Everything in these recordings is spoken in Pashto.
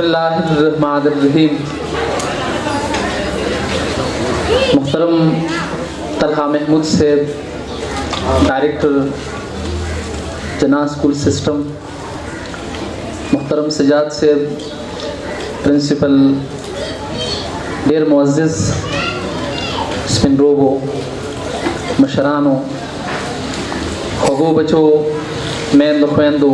बिस्मिल्लाहिर्रहमानिर्रहीम। मुहतरम तलहा महमूद साहब, डायरेक्टर जना स्कूल सिस्टम, मुहतरम सजाद साहब, प्रिंसिपल, डेर मुअज़्ज़िज़ स्पिनरोबो, मशरानो, खगो बचो, मैन लखवेंदो,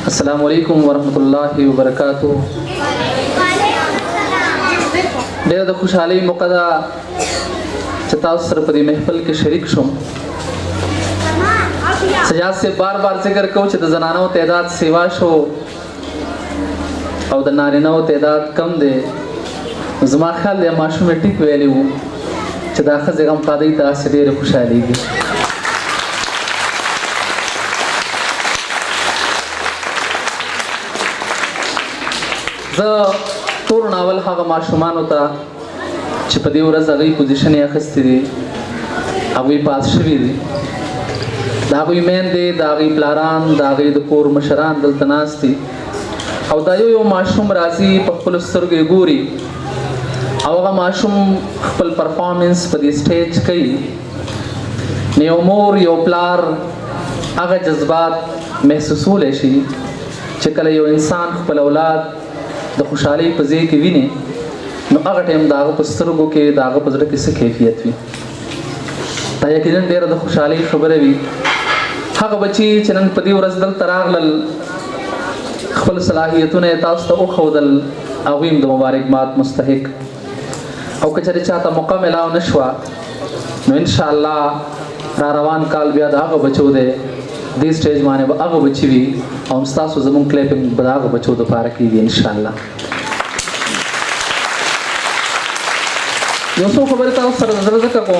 अस्सलामु अलैकुम वरहमतुल्लाहि वबरकातुहू। डेर द खुशहाली मुक़दा चतासर पदी महफिल के शरीक शुम। सजाद से बार बार जिक्र को च जनानो तादाद सेवा शो और द नारिनो तादाद कम दे ज़मा ख्याल दे माशूम टिक वैल्यू च दाखिल जगम कादी ता से डेर खुशहाली की तोर नावल हाँ माशुमान होता चिपदी वरस अगई पोजीशन या खस्ती दी अगई पास शवी दी दागई मैन दे दागई प्लारान दागई दकोर मशरान दलतनास थी और दायो यो माशुम राजी पक्कुल सुर्गे गोरी अवगा माशुम पल परफॉर्मेंस पदी स्टेज कई ने उमोर यो प्लार आगा जज्बात महसूस हो लेशी चकल यो इंसान पल औलाद द खुशहाली पजे के विने नो अगर टाइम दाग पस्तरगो के दाग पजड़ किसे कैफियत भी ता यकीनन डेर द खुशहाली खबर भी हक बची चनन पदी वरसदल तराग लल खपल सलाहियतुन तास्त ओ खौदल अवीम द मुबारकबाद मुस्तहिक औ कचरे चाहता मौका मिलाओ नशवा नो इंशाअल्लाह रवान काल बिया दाग बचो दे दी स्टेज माने अग बची भी और उस्ताद ज़मून क्लैपिंग बदाग बचो दो पार की भी इंशाअल्लाह योसो खबर था सर नजर का को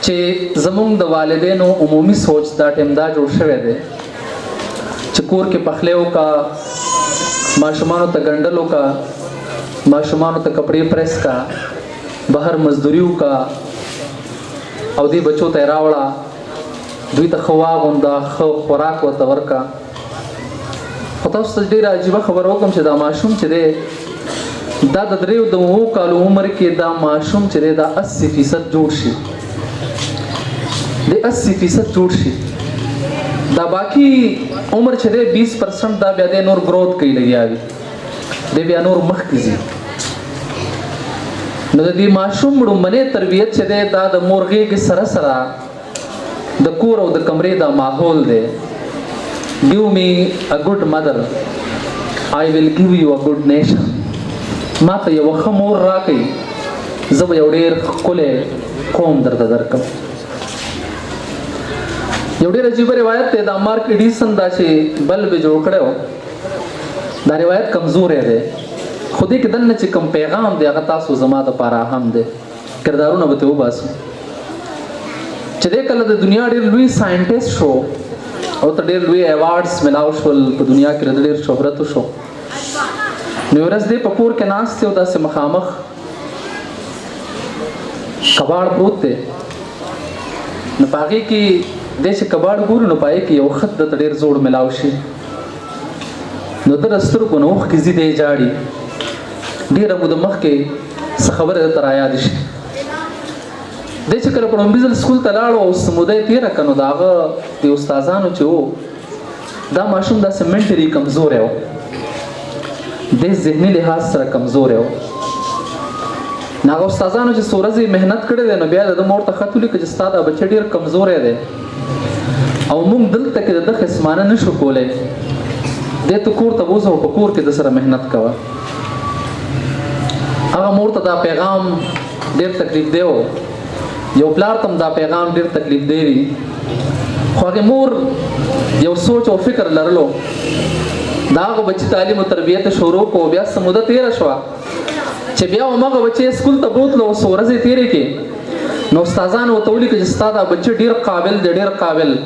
चे ज़मून द वालिदैन उमूमी सोच दा टेमदा जोड़ शवे दे चकोर के पखलेओं का माशुमानो त गंडलों का माशुमानो त कपड़े प्रेस का बाहर मजदूरियों का अवधि बच्चों तैरावड़ा दुई तखवा गुंदा खुराक व तवर का पता उस तजदीर अजीबा खबर हो कम से दा माशूम चले दा ददरे दमो कालू उम्र के दा माशूम चले दा 80% जोड़ शी दे 80% जोड़ शी दा बाकी उम्र चले 20% दा ब्यादे नूर ग्रोथ कई लगी आवी दे ब्या नूर मख कीजी न दी माशूम मुड़ मने तरबियत चले दा द मुर्गे के सरसरा द कोर और द कमरे दा माहौल they give me a good mother I will give you a good nation माता ये वखमोर राकई जब यौडेर कोले कौम दर्द दरकम यौडेर अजीब रिवायत ते दा मार्क एडिसन दा छे बल बे जोड़ खड़े हो दा रिवायत कमजोर है दे खुदी के दन च कम पैगाम दे अगता सु जमा द पारा हम दे किरदारों न बते बास चले कल द दुनिया डेर लुई साइंटिस्ट शो और तो डेर लुई अवार्ड्स मिलाओ शो दुनिया के डेर शोहरत शो न्यूरस दे पपूर के नास से उदा से मखामख कबाड़ प्रोत थे न पागे की देश कबाड़ गुर न पाए कि वक्त द डेर जोड़ मिलाओ शी न तो रस्तर को नोख किसी दे जाड़ी डेर मुदमख के खबर तराया दिश देश कर पड़ोंबिजल स्कूल तलाड़ो उस समुदाय तेरा कनो दागा ते उस्ताजानो चो दा माशूम दा से मेंटली कमजोर है देश ज़हनी लिहाज सर कमजोर है नागा उस्ताजानो जो सोरज़ी मेहनत करे दे न बिया द मोर तखतुली के जस्तादा बच्चे डेर कमजोर है दे और मुंग दिल तक द खिस्माना नशो कोले दे तो कोर तबूज़ हो पकोर के दसरा मेहनत कवा अगर मोर तदा पैगाम देर तकलीफ दे हो यो प्लार तम दा पैगाम डेर तकलीफ देवी ख्वागे मोर यो सोच और फिक्र लरलो दाग बच्ची तालीम और तरबियत शुरू को ब्या समुदा तेरा शवा चे ब्या उमग बच्चे स्कूल तबूत लो सोरज़े तेरे के नो उस्ताजान व तौली के जिस्तादा बच्चे डेर काबिल दे डेर काबिल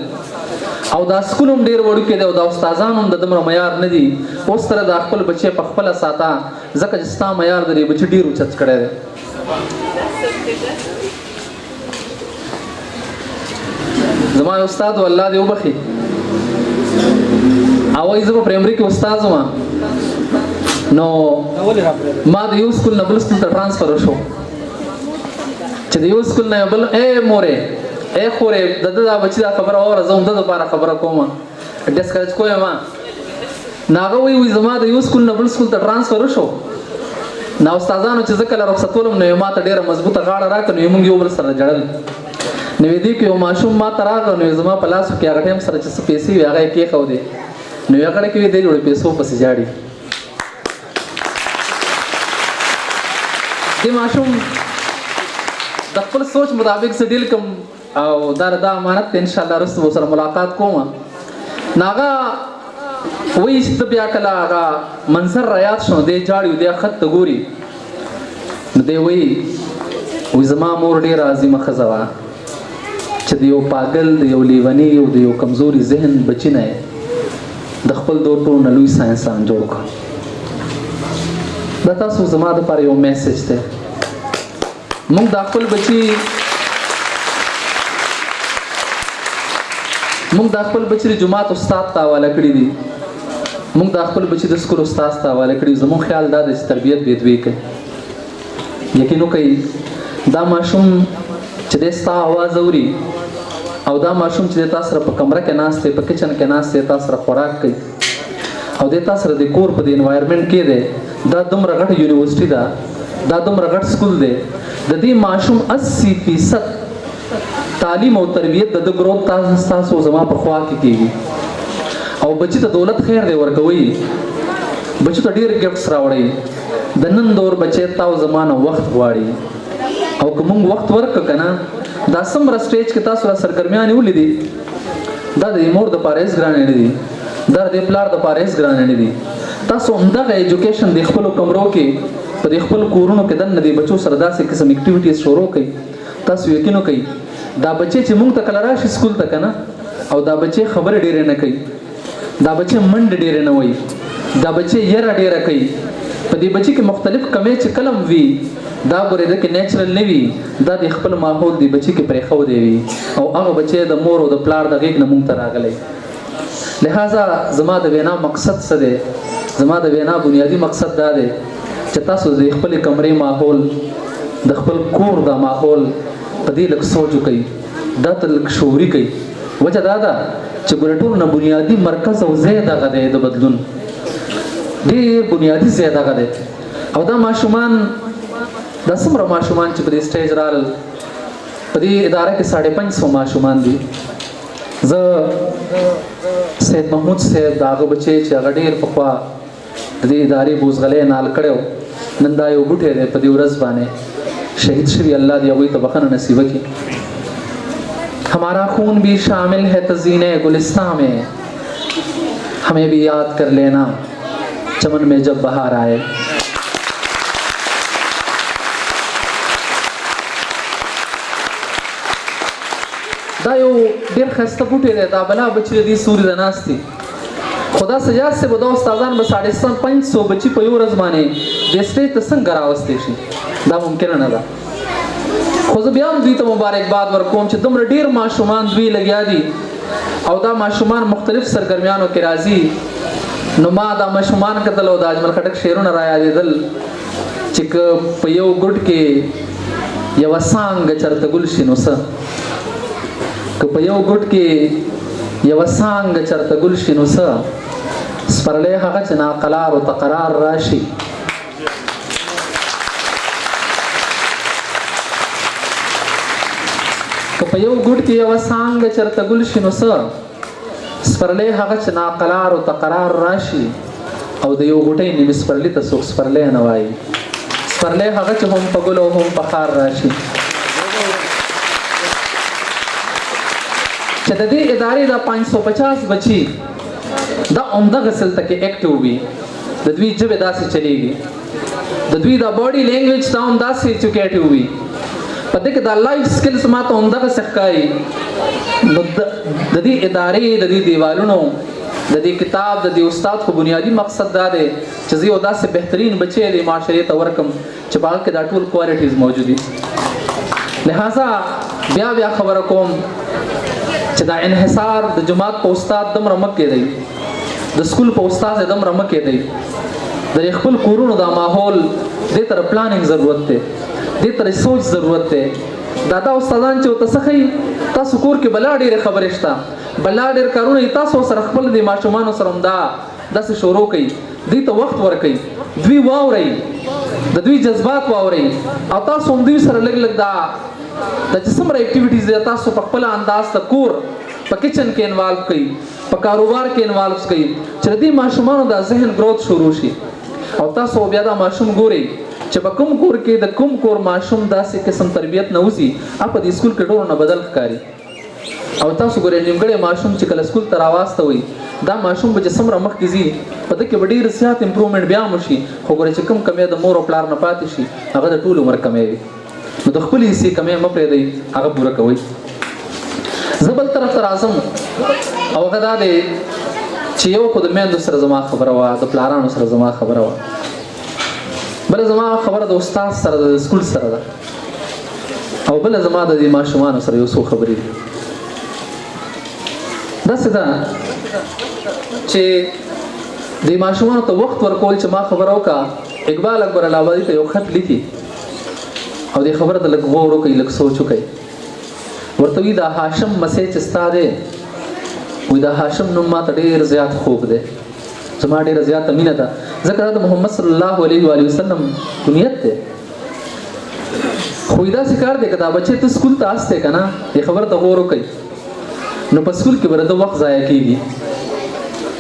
और दा स्कूल हम डेर वड़ू के दे दा उस्ताजान हम दमर मयार नदी उस तरह दा खपल बच्चे पखपल साता जक जिस्ता मयार दे बच्चे डेर उचच करे दे जमा उस्ताद अल्लाह दे बखी او ای زما پرایمري کې استاد وم نو ما د یو سکول نه بل سکول ته ټرانسفر وشو چې د یو سکول نه بل مورې خورې د دا بچی دا خبره اوره زه هم د لپاره خبره کوم ډسکریج کوم ناغه وی زما د یو سکول نه بل سکول ته ټرانسفر وشو نو استادانو چې ځکه لاره رخصتولم نو ما ته ډیره مضبوطه غاړه راکړه نو موږ یو بل سره جړل نو دې کې یو ماشوم ما ته راغی نو زما په لاس کې هغه ټایم سره چې څه پیسې وي هغه کې خو دې نو هغه کې دې جوړ پیسو پسې جاړي دې ماشوم د خپل سوچ مطابق سه ډیل کوم او دا امانت ان شاء الله رسو سره ملاقات کوم ناغه وې چې بیا کله هغه منظر رايات شو دې جاړي دې خط ګوري نو دې وې زما مور ډیر عظیمه خزوا چې یو پاگل یو لیونی یو د یو کمزوري ذهن بچی نه د خپل دور ټول نه لوی ساينسان جوړ کړ دا تاسو زما د لپاره یو میسج ده موږ د خپل بچی جمعات استاد ته حواله کړی دي موږ د خپل بچی د سکول استاد ته حواله کړی زموږ خیال دا د تربيت بدوي کوي یقینو کوي دا ماشوم چې د ستا आवाज اوري او دا ماشوم چې تاسو سره په کمره کې ناشته په کچن کې ناشته تاسو سره خوراک کوي او د تاسو سره د کور په انوایرنمنت کې ده دا دومره غټ یونیورسيټي ده دا دومره غټ سکول ده د دې ماشوم 80% تعلیم او تربیت د ګروپ تاسو زما په خوا کې کیږي او بچی ته دولت خیر دی ورکوي بچی ته ډیر ګفټس راوړي د نن دور بچی تاسو زمانه وخت غواړي او کوم وخت ورک کنه دا سمره سټیج کې تاسو سرګرمیان ولیدي دا د مور د پاریس ګران نه دي دا د پلار د پاریس ګران نه دي تاسو همدغه ایجوکیشن د خپل کمرو کې په خپل کورونو کې د ندي بچو سره داسې قسم اکټیویټیز شروع کړئ تاسو یقینو کوي دا بچي چې موږ ته کله راشي سکول ته کنه او دا بچي خبر ډیر نه کوي دا بچي منډ ډیر نه وای دا بچي یره ډیر کوي په دې بچي کې مختلف کمې چې کلم وی دا ګورې د کې نیچرل نه وي دا د خپل ماحول دی بچي کې پرې خو دی وي او هغه بچي د مور او د پلار د غیږ نه مونږ ته راغلی لہذا زما د وینا مقصد څه دی زما د وینا بنیادی مقصد دا دی چې تاسو د خپل کمرې ماحول د خپل کور د ماحول په دې لک سوچ کوي دا تل شعوري کوي وجه دا ده چې ګورټور نه بنیادی مرکز او زیاده غده د بدلون ډېر بنیادی زیاده غده او دا ماشومان دا څومره ماشومان چې په دې سټیج رال په دې اداره کې 550 ماشومان دي زه سید محمود صاحب داغه بچي چې هغه ډېر په خوا د دې ادارې بوزغلې نال کړو نن دا یو بوټي دی په دې ورځ باندې شهید شوی الله دی هغه ته بخښنه نصیب کړي हमारा खून भी शामिल है तज़ीने गुलिस्तां में हमें भी याद कर लेना चमन में जब बहार आए دا یو ډیر خسته بوټی دی دا بلا بچی دی سوري د ناستي خدا سجاد سے بدا استادان به 550 بچی په یو ورځ باندې د سټیج ته څنګه راوستي شي دا ممکن نه ده خو زه بیا هم دوی ته مبارکباد ورکوم چې دومره ډیر ماشومان دوی لګیا دي او دا ماشومان مختلف سرګرمیانو کې راځي نو ما دا ماشومان کتل او د اجمل خټک شعرونه را یادېدل چې په یو ګډ کې یو څنګه چرته ګل شي نو څه په یو ګډ کې یو څنګه چرته ګل شي نو څه سپرلې هغه چې نا قرار او تقرار راشي په یو ګډ کې یو څنګه چرته ګل شي نو څه سپرلې هغه چې نا قرار او تقرار راشي او د یو ګټې نیمه سپرلې ته څوک سپرلې نه وایي سپرلې هغه چې هم په ګل او هم په خار راشي چې د دې ادارې د 550 بچي دا عمده غسل تک اکټیو وي د دوی جبه داسې چلیږي د دوی د باډي لینګویج ته هم داسې ایجوکیټیو وي په دې کې د لایف سکلز ماته عمده ښکاري نو د دې ادارې د دې دیوالونو د دې کتاب د دې استاد خو بنیادی مقصد دا دی چې زه یو داسې بهترین بچی د معاشرې ته ورکم چې باغ کې دا ټول کوالټیز موجود دي لہذا بیا خبره کوم چې دا انحصار د جماعت په استاد دمر مکه دی د سکول په استاد دومره مه کېدئ د خپل کورونو دا ماحول دې ته پلانینګ ضرورت دی دې ته سوچ ضرورت دی دا استادان چې ورته څه ښیي تاسو کور کې بلا ډېرې خبرې شته بلا ډېر کارونه تاسو سره خپل د ماشومانو سره همدا داسې شروع کړئ دوی ته وخت ورکړئ دوی واورئ د دوی جذبات واورئ او تاسو هم دوی سره لږ لږ دا چې څومره اکټیویټیز دی تاسو په خپل انداز ته کور په کچن کې انوالو کړئ په کاروبار کې انوالو کړئ چې د دې ماشومانو د ذهن گروث شروع شي او تاسو بیا دا ماشوم ګورئ چې په کوم کور کې د کوم کور ماشوم داسې قسم تربیت نه وځي په دې سکول کې ډېر نه بدل ښکاري او تاسو ګورئ نیمګړی ماشوم چې کله سکول ته راواستوئ دا ماشوم به چې څومره مخکې ځي په ده کې به ډېر زیات امپرومنټ بیا هم وشي خو ګورئ چې کوم کمی د مور او پلار نه پاتې شي هغه د ټول عمر کمی وي نو د خپلې حصې کمی مه پرېږدئ هغه پوره کوئ زه بل طرف ته راځم او هغه دا دی چې یو خو د میندو سره زما خبره وه د پلارانو سره زما خبره وه بله زما خبره د استاد سره د سکول سره ده او بله زما د دې ماشومانو سره یو څو خبرې دي داسې ده چې دې ماشومانو ته وخت ورکول چې ما خبره وکړه اقبال اکبر الهآبادي ته یو خط لیکي او دې خبره ته لږ غور وکړئ لږ سوچ وکړئ ورته وي دا هاشم مسیح چې ستا دی وایي دا هاشم نوم ما ته ډېر زیات خوږ دی زما ډېره زیاته مینه ده ځکه دا د محمد صلی الله علیه وسلم کونیت دی خو داسې کار دی که دا بچی ته سکول ته است دی که نه دې خبره ته غور وکړئ نو په سکول کې به د وخت ضایع کېږي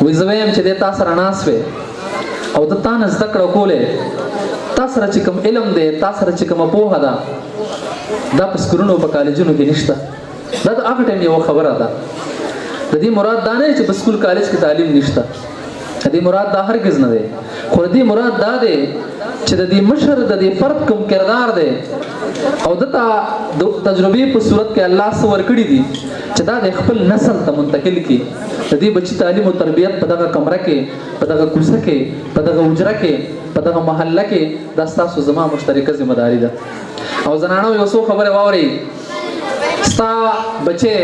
وایي زه وایم چې دی تا سره ناست وی او د تا نه زده کړه کولی تا سره چې کوم علم دی تا سره چې کومه پوهه ده دا په سکولونو په کالجونو کې نشته دا د هغه ټایم یوه خبره ده د دې مراد دا نه چې په سکول کالج کې تعلیم نشته د دې مراد دا هرګز نه دی خو د دې مراد دا دی چې د دې مشر د دې فرد کوم کردار دی او دته د تجربې په صورت کې الله څه ورکړي دي چې دا د خپل نسل ته منتقل کړي د دې بچي تعلیم او تربیت په دغه کمره کې په دغه کوڅه کې په دغه حجره کې په دغه محله کې دا ستاسو زما مشترکه ذمہ داري ده او زنانو یو څو خبرې واورئ ستا بچی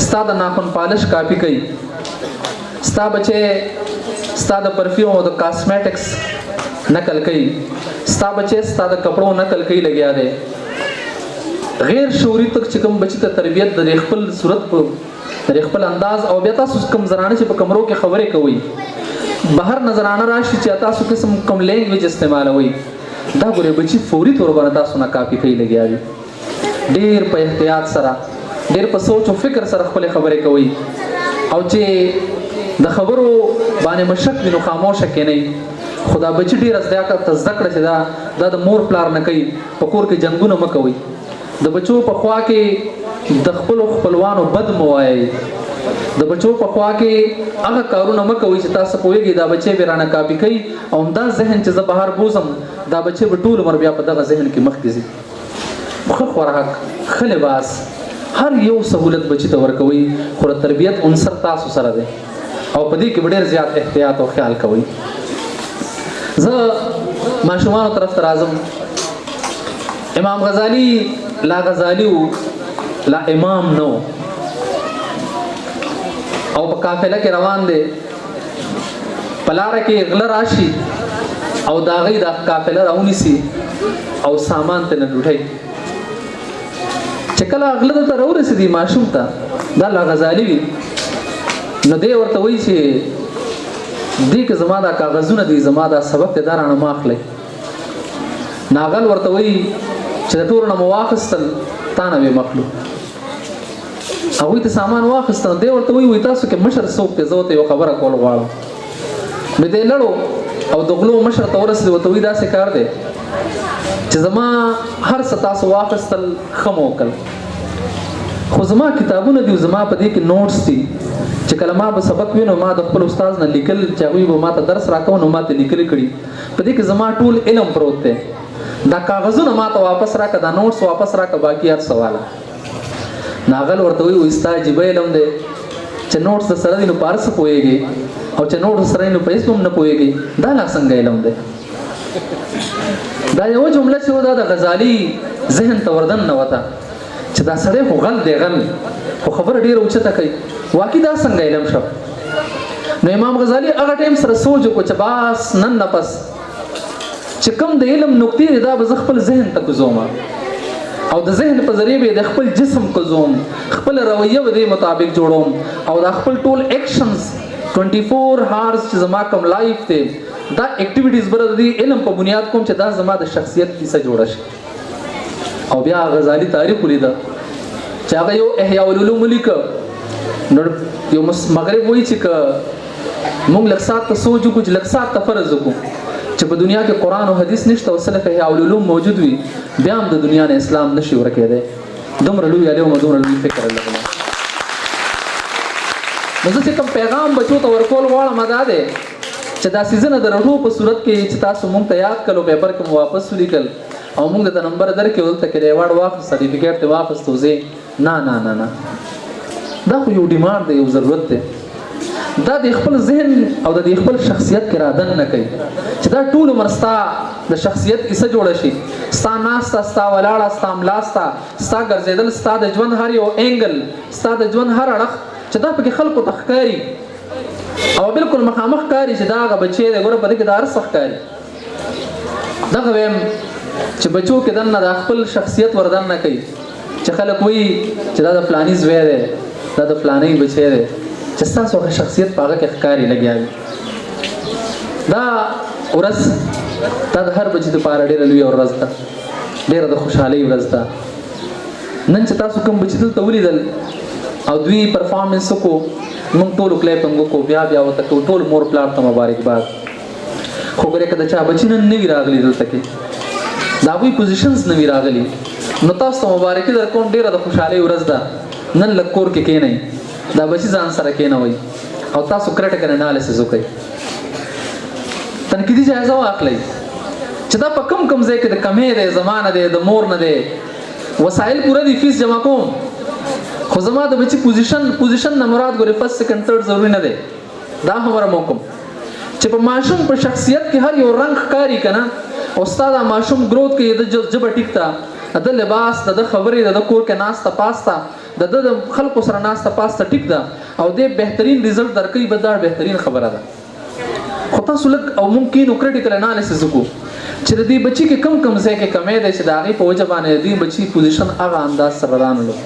ستا د ناخن پالش کاپی کوي ستا بچی ستا د پرفیوم او د کاسمیټکس نقل کوي ستا بچی ستا د کپړو نقل کوي لګیا دی غیر شعوري تک چې کوم بچی ته تربیت د خپل صورت په د خپل انداز او بیا تاسو کوم زنانه چې په کمرو کې خبرې کوي بهر نظرانه راشي چې تاسو قسم کوم لینګویج استعمالوي دا ګورې بچی فوري طور باندې تاسو نه کاپی کوي لګیا دی ډېر په احتیاط سره ډېر په سوچ او فکر سره خپل خبرې کوي او چې د خبرو باندې مشک وي نو خاموشه کېنئ خو دا بچي ډېره زده کړه چې دا د مور پلار نه کوي په کور کې جنګونه مه کوئ د بچو په خوا کې د خپلو خپلوانو بد مه وایئ د بچو په خوا کې هغه کارونه مه کوئ چې تاسو پوهېږئ دا بچی به رانه کاپي کوي او همدا ذهن چې زه بهر بوزم دا بچی به ټول عمر بیا په دغه ذهن کې مخکې ځي ښه خوراک ښه لباس هر یو سهولت بچی ته ورکوي خو د تربیت عنصر تاسو سره دی او په دې کې به ډېر زیات احتیاط او خیال کوئ زه ماشومانو طرف ته راځم امام غزالی لا غزالی لا امام نو او په قافله کې روان دی په لاره کې غله راشي او د هغوی دا قافله راونیسي او سامان ته نه ډوډۍ چې کله غله دلته راورسېدي ماشوم ته دا لا غزالي وي نو دی ورته وایي چې دې که زما دا کاغذونه دي زما دا سبق دی دا رانه مه اخلئ ناغل ورته وایي چې د ټولو نه مو واخیستل تا نه وې مخلو هغوی ته سامان واخیستل دی ورته وایي تاسو کې مشر څوک دی زه ورته یو خبره کول غواړم نو دی لړو او د غلو مشر ته ورسېد ورته وایي داسې کار دی چې زما هر څه تاسو واخیستل ښه مو وکړل خو زما کتابونه دي زما په دې کې نوټس دي چې کله ما به سبق وینو ما د خپل استاد نه لیکل چې هغوی به ما ته درس راکوه نو ما ته لیکلي کړي په دې کې زما ټول علم پروت دی دا کاغذونه ما ته واپس راکړه دا نوټس واپس راکړه باقي هر سواله ناغل ورته وایي ستا عجیبه علم دی چې نوټس د سره دي نو په هر څه پوهېږي او چې نوټس سره نو په هېڅ هم نه پوهېږي دا لا څنګه علم دی دا یو جمله چې دا د غزالي ذهن ته وردن نه وته چې دا سړی خو غل دی غل خو خبره ډېره اوچته کوي واقعي دا څنګه علم شو نو امام غزالی هغه ټیم سره سوچ وکړ چې باس نن نه پس چې کوم د علم نقطې دا به خپل ذهن ته کوزوم او د ذهن په ذریعه به د خپل جسم کوزوم خپل رویه به د مطابق جوړوم او د خپل ټول اکشنز 24 هارز چې زما کوم لایف ته دا اکټیویټیز بر د علم په بنیاد کوم چې دا زما د شخصیت کیسه جوړه شي او بیا غزالی تاریخ ولیدا چې هغه یو احیاء العلوم لیک نو یو مغرب وایي چې موږ لږ ساعت ته سوچ وکړو چې لږ ساعت ته فرض وکړو چې په دنیا کې قرآن او حدیث نشته او سلف احیاء العلوم موجود وي بیا هم د دنیا نه اسلام نشي ورکېدی دومره لوی علم او دومره لوی فکر الله نو زه چې کوم پیغام بچو ته ورکول غواړم دا دی چې دا سیزن د رټو په صورت کې چې تاسو مونږ ته یاد کړو پیپر کې مو واپس ولیکل او مونږ د نمبر درکې ولته کې ریوارډ واپس سرټیفیکیټ ته واپس توځي نه دا خو یو ډیمانډ دی یو ضرورت دی دا د خپل ذهن او د خپل شخصیت کې رادن نه کوي چې دا ټول مرستا د شخصیت کیسه جوړه شي ستا ناستا ستا ولاړه ستا ملاستا ستا ګرځېدل ستا د ژوند هر یو انګل ستا د ژوند هر اړخ چې دا پکې خلکو ته ښکاري او بالکل مخامخ ښکاري چې دا هغه بچی دی ګوره په دې کې دا هر څه ښکاري دغه ویم چې بچو کې دننه د خپل شخصیت وردن نه کوي چې خلک وایي چې دا د فلاني زوی دی دا د فلاني بچی دی چې ستاسو هغه شخصیت په هغه کې ښکاري لګیا وي دا ورځ دا د هر بچي دپاره ډېره لویه ورځ ده ډېره د خوشحالۍ ورځ ده نن چې تاسو کوم بچي دلته ولیدل او دوی پرفارمنس وکړو موږ ټولو کلیپنګ وکړو بیا ورته کوو ټول مور پلار ته مبارکباد خو ګورې که د چا بچي نن نه وي راغلي دلته کې د هغوی پوزیشنز نه وي راغلي نو تاسو ته مبارکي در کوم ډېره د خوشحالۍ ورځ ده نن لږ کور کې کښېنئ دا بچی ځان سره کېنوئ او تاسو کرټیکل انالیسس وکئ تنقیدي جایزه واخلئ چې دا په کم ځای کې د کمې دی زمانه دی د مور نه دی وسایل پوره دي فیس جمع کوم خو زما د بچی پوزیشن نه مراد ګورې فرست سیکنډ تھرډ ضروري نه دی دا خبره مو کوم چې په ماشوم په شخصیت کې هر یو رنګ ښکاري که نه او ستا دا ماشوم ګروت کوي د ژبه ټیک ده د لباس د خبرې د کور کې ناسته پاسته د خلکو سره ناسته پاسته ټیک ده او د بهترین ریزلټ درکوي به دا بهترین خبره ده خو تاسو لږ او ممکن کرټیکل انالیسس وکړو چې د دې بچي کې کم ځای کې کمی دی چې د هغې په وجه باندې د دې بچي پوزیشن هغه انداز سره رانلو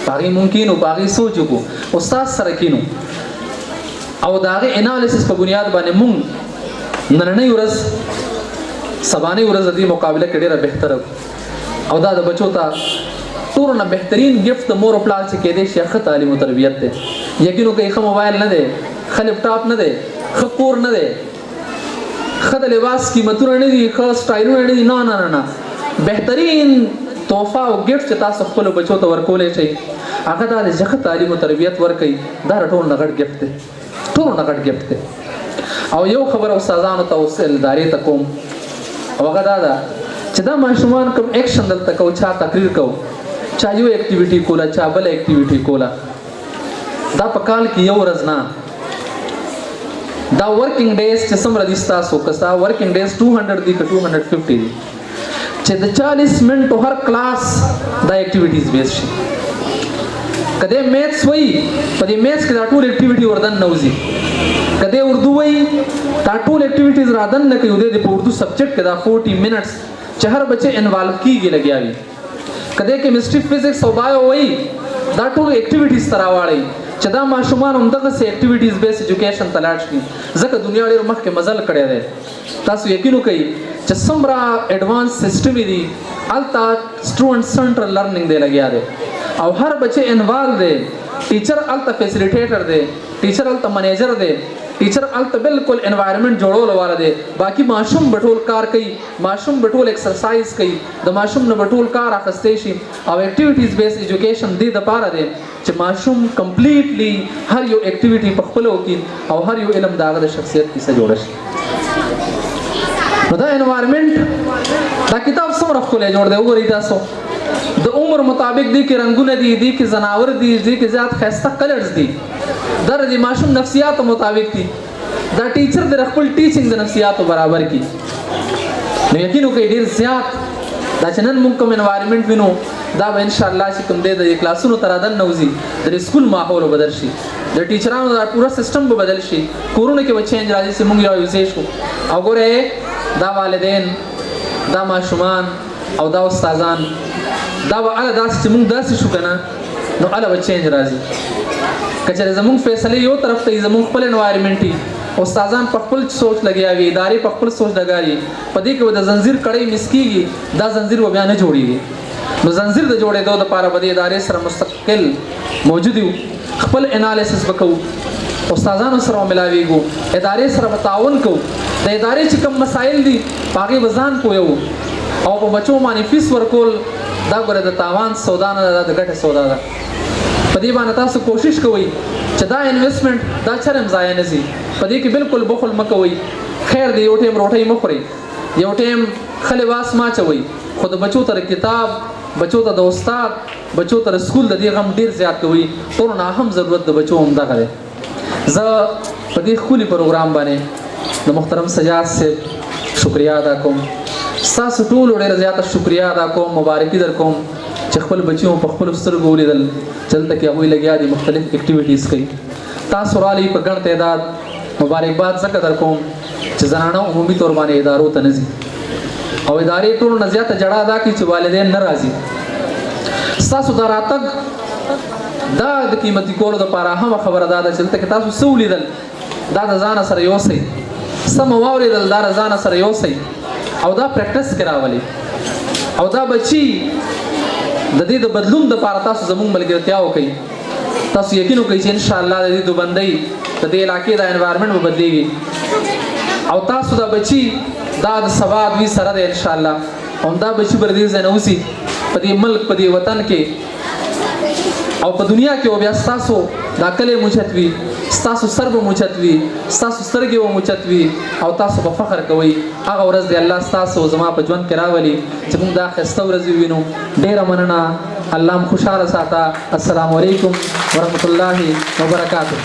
په هغې ممکن و په هغې سوچ وکړو استاد سره کینو او د هغې انالیسس په بنیاد باندې مونږ نننۍ ورځ سبانۍ ورځ د دې مقابله کې ډېره بهتره او دا د بچو ته ټولو نه بهترین ګفت د مور او پلار چې کېدی شي ښه تعلیم او تربیت دی یقین وکړئ ښه موبایل نه دی ښه لیپټاپ نه دی ښه کور نه دی ښه د لباس قیمتونه نه دي ښه سټایلونه نه دي نه بهترین تحفه او ګفت چې تاسو خپلو بچو ته ورکولی شئ هغه دا دی چې ښه تعلیم او تربیت ورکوئ دا د ټولو نه غټ ګفت دی ټولو نه غټ ګفت دی او یو خبره استادانو ته اوس ادارې ته کوم او هغه دا ده چې دا ماشومان کوم ایکشن دلته کوو چا تقریر کوو چا یو اکټیویټي کوله چا بل اکټیویټي کوله دا په کال کې یو ورځ نه دا ورکینګ ډیز چې څومره دي ستاسو که ستا ورکینګ ډیز 200 دي که 250 دي چې د 40 منټو هر کلاس دا اکټیویټیز بیس شي که دی میتھس وایي په دې میتھس کې دا ټول اکټیویټي وردن نه وځي که دی اردو وایي دا ټول اکټیویټیز رادن نه کوي دی په اردو سبجیکټ کې دا 40 منټس چې هر بچه انوالو کیږي لګیا وي کده کیمستري فزکس او بایو وای دا ټول اکټیویټیز تراواړي چې دا ماشومان هم دغه سي اکټیویټیز بیس ایجوکیشن تلاړ شي ځکه دنیا ډېر مخکې مزل کړی دی تاسو یقین وکړئ چې څومره ایڈوانس سیسټم دی الته سټوډنټ سنټر لرنینګ دی لګیا دی او هر بچه انوالو دی ټیچر الته فیسیلیټیټر دی ټیچر الته منیجر دی ټیچر الته بالکل انوایرنمنت جوړول والا دی باقی ماشوم بټول کار کوي ماشوم بټول ایکسرسایز کوي د ماشوم نه بټول کار اخستې شي او اکټیویټیز بیس ایجوکیشن دی د پاره دی چې ماشوم کمپلیټلی هر یو اکټیویټي په خپل وکړي او هر یو علم داغه د شخصیت کیسه جوړ شي نو دا انوایرنمنت دا کتاب څومره ښکلی جوړ دی وګورئ تاسو د عمر مطابق دی کې رنگونه دي دی کې زناور دي دی کې زیات ښایسته کلرز دي دا د ماشوم نفسیاتو مطابق دي دا ټیچر د خپل ټیچینګ د نفسیاتو برابر کی نو یقین وکړئ ډېر زیات دا چې نن موږ کوم انوایرنمنت وینو دا به ان شاء الله چې کوم دی د کلاسونو تر دن نوځي د سکول ماحول بدل شي د ټیچرانو دا پورا سیستم به بدل شي کورونه کې به چینج راځي چې موږ یو یوځای شو او ګوره دا والدین دا ماشومان او دا استادان دا به اله داسې چې موږ داسې شو کنه نو اله به چینج راځي کچره زموږ فیصله یو طرف ته زموږ خپل انوایرمنټي استادان په خپل سوچ لګیا وي ادارې په خپل سوچ لګاري په دې کې د زنجیر کړۍ مسکیږي دا زنجیر و بیا نه جوړیږي نو زنجیر د جوړېدو لپاره به د ادارې سره مستقل موجود یو خپل انالیسس وکړو استادانو سره ملاویږو ادارې سره تعاون کوو د ادارې چې کوم مسایل دي هغه وزن کوو او په بچو باندې فیس ورکول دا ګره د تاوان سودا نه د ګټه سودا ده په دې باندې تاسو کوشش کوئ چې دا انویسټمنټ دا چرم ضایع نه شي په دې کې بالکل بخل مکوئ خیر دی یو ټیم روټي مخوري یو ټیم خلی واس ما چوي خو د بچو تر کتاب بچو ته د استاد بچو تر سکول د دې غم ډیر زیات کوي ټول نه هم ضرورت د بچو هم دا غره زه په دې خولي پروګرام باندې د محترم سجاد سے شکریا ادا کوم تاسو ټول ډیر زیات شکریا ادا کوم مبارکي در کوم چې خپل بچیو په خپل سترګو ولیدل چلته کې هغه لګیا دي مختلف اکټیویټیز کوي تاسو را لې په ګڼ تعداد مبارکباد زکه در کوم چې زنانه عمومي تور باندې ادارو ته نزي او ادارې ټول نه زیاته جړه ادا کوي چې والدین ناراضي تاسو دراتګ دا د قیمتي کولو لپاره هم خبره ده چې تاسو تاسو سولیدل دا د ځان سره یوسي سم واوریدل دا د ځان سره یوسي او دا پریکټیس کراولي او دا بچي د دې د بدلون لپاره تاسو زموږ ملګرتیا وکړي تاسو یقین وکړئ چې ان شاء الله د دې دوبندۍ د دې علاقې د انوایرنمنت بدلېږي او تاسو دا بچي دا د سواد وی سره ده ان شاء الله هم دا بچي بر دې ځنه اوسي په دې ملک په دې وطن کې او په دنیا کې او بیا تاسو دا کله موچتوي تاسو سرب موچتوي تاسو سترګې و موچتوي او تاسو په فخر کوي هغه ورځ دی الله تاسو زما په ژوند کې راولي چې موږ دا خسته ورځ وینو ډیره مننه الله م خوشاله ساته السلام علیکم ورحمت الله وبرکاته